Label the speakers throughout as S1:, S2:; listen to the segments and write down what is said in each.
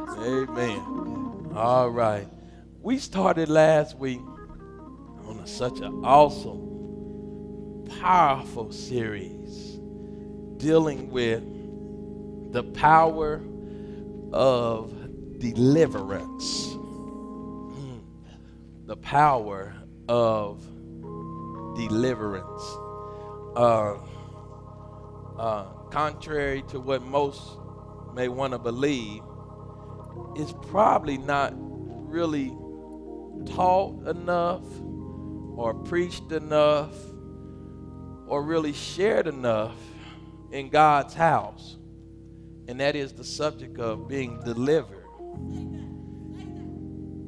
S1: Amen. All right. We started last week on such an awesome, powerful series dealing with the power of deliverance. The power of deliverance. Contrary to what most may want to believe, it's probably not really taught enough or preached enough or really shared enough in God's house. And that is the subject of being delivered.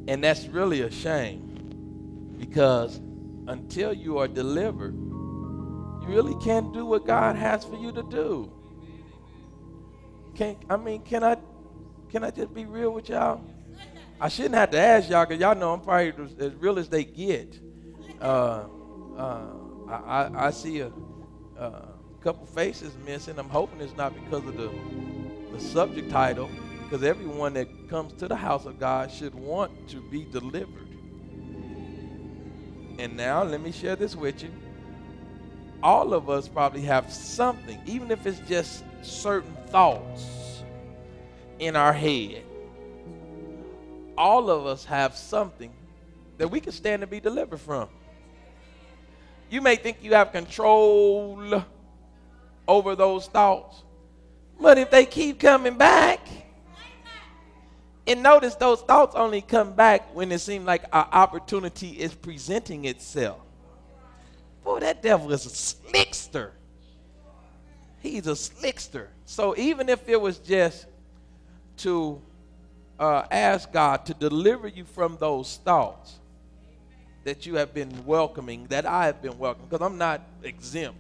S1: And that's really a shame, because until you are delivered, you really can't do what God has for you to do. Can I just be real with y'all? I shouldn't have to ask y'all, because y'all know I'm probably as real as they get. I see a couple faces missing. I'm hoping it's not because of the subject title, because everyone that comes to the house of God should want to be delivered. And now let me share this with you. All of us probably have something, even if it's just certain thoughts in our head. All of us have something that we can stand to be delivered from. You may think you have control over those thoughts, but if they keep coming back, and notice those thoughts only come back when it seems like an opportunity is presenting itself. Boy, that devil is a slickster. He's a slickster. So even if it was just to ask God to deliver you from those thoughts that you have been welcoming, that I have been welcoming, because I'm not exempt.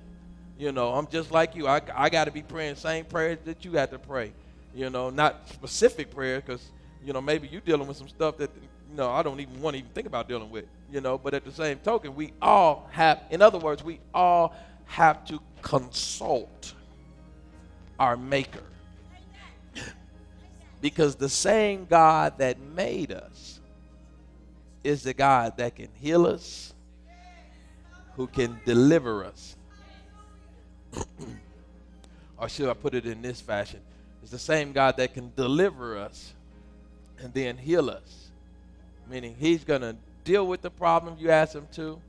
S1: You know, I'm just like you. I got to be praying the same prayers that you had to pray. You know, not specific prayers, because, you know, maybe you're dealing with some stuff that, you know, I don't even want to even think about dealing with, you know. But at the same token, we all have, in other words, we all have to consult our Maker. Because the same God that made us is the God that can heal us, who can deliver us. Or should I put it in this fashion? It's the same God that can deliver us and then heal us. Meaning he's going to deal with the problem you ask him to,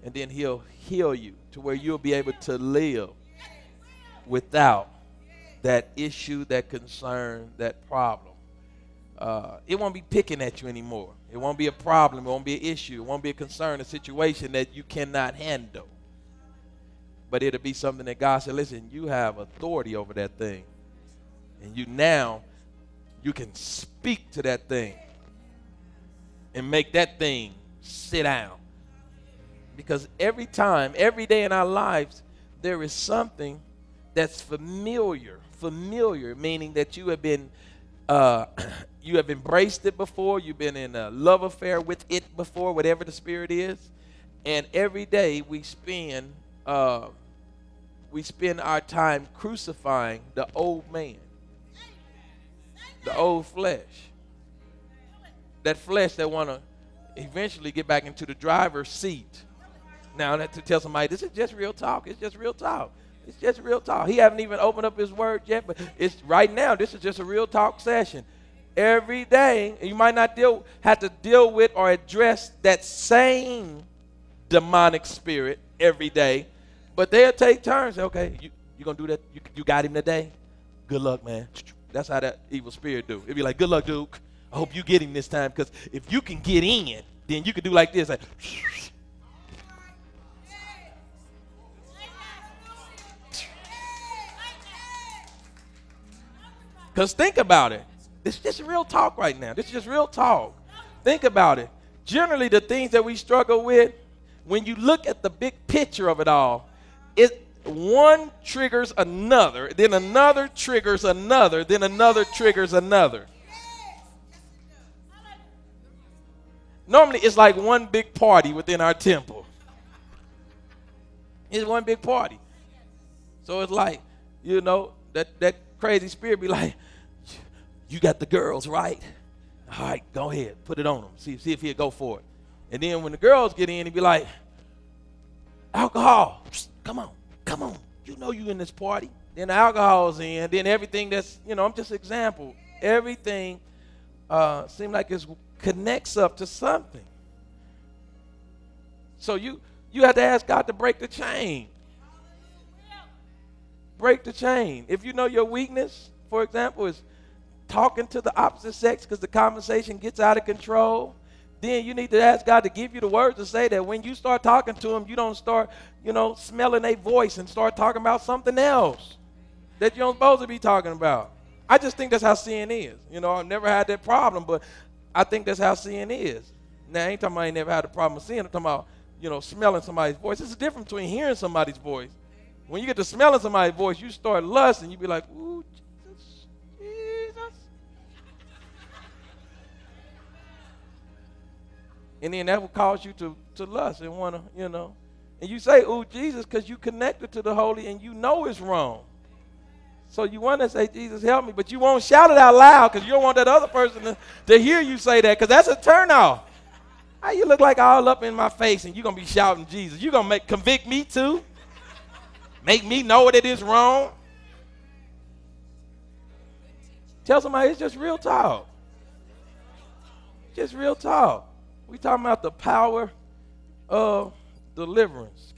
S1: and then he'll heal you to where you'll be able to live without that issue, that concern, that problem. It won't be picking at you anymore. It won't be a problem. It won't be an issue. It won't be a concern, a situation that you cannot handle. But it'll be something that God said, listen, you have authority over that thing. And you can speak to that thing and make that thing sit down. Because every time, every day in our lives, there is something that's familiar, meaning that you have been, you have embraced it before, you've been in a love affair with it before, whatever the spirit is. And every day we spend our time crucifying the old man, the old flesh. That flesh that want to eventually get back into the driver's seat. Now, that to tell somebody, this is just real talk. It's just real talk. It's just real talk. He haven't even opened up his word yet, but it's right now. This is just a real talk session. Every day, you might not have to deal with or address that same demonic spirit every day, but they'll take turns. Okay, you going to do that? You got him today? Good luck, man. That's how that evil spirit do. It'd be like, good luck, Duke. I hope you get him this time, because if you can get in, then you can do like this. Like, because think about it. This is just real talk right now. This is just real talk. Think about it. Generally, the things that we struggle with, when you look at the big picture of it all, one triggers another, then another triggers another, then another triggers another. Normally, it's like one big party within our temple. It's one big party. So it's like, you know, that crazy spirit be like, You got the girls, right? All right, go ahead. Put it on him. See if he'll go for it. And then when the girls get in, he'd be like, alcohol. Come on. You know you in this party. Then the alcohol's in. Then everything that's, I'm just an example. Everything seems like it connects up to something. So you have to ask God to break the chain. Break the chain. If you know your weakness, for example, is talking to the opposite sex because the conversation gets out of control, then you need to ask God to give you the words to say that when you start talking to them, you don't start, smelling a voice and start talking about something else that you're supposed to be talking about. I just think that's how sin is. I've never had that problem, but I think that's how sin is. Now, I ain't talking about I ain't never had a problem with sin. I'm talking about, smelling somebody's voice. There's a difference between hearing somebody's voice. When you get to smelling somebody's voice, you start lusting. You be like, ooh, Jesus. And then that will cause you to lust and want to, And you say, ooh, Jesus, because you connected to the holy and you know it's wrong. So you want to say, Jesus, help me, but you won't shout it out loud because you don't want that other person to hear you say that, because that's a turnoff. How you look like all up in my face and you're going to be shouting Jesus? You're going to convict me too? Make me know that it's wrong? Tell somebody it's just real talk. Just real talk. We talking about the power of deliverance.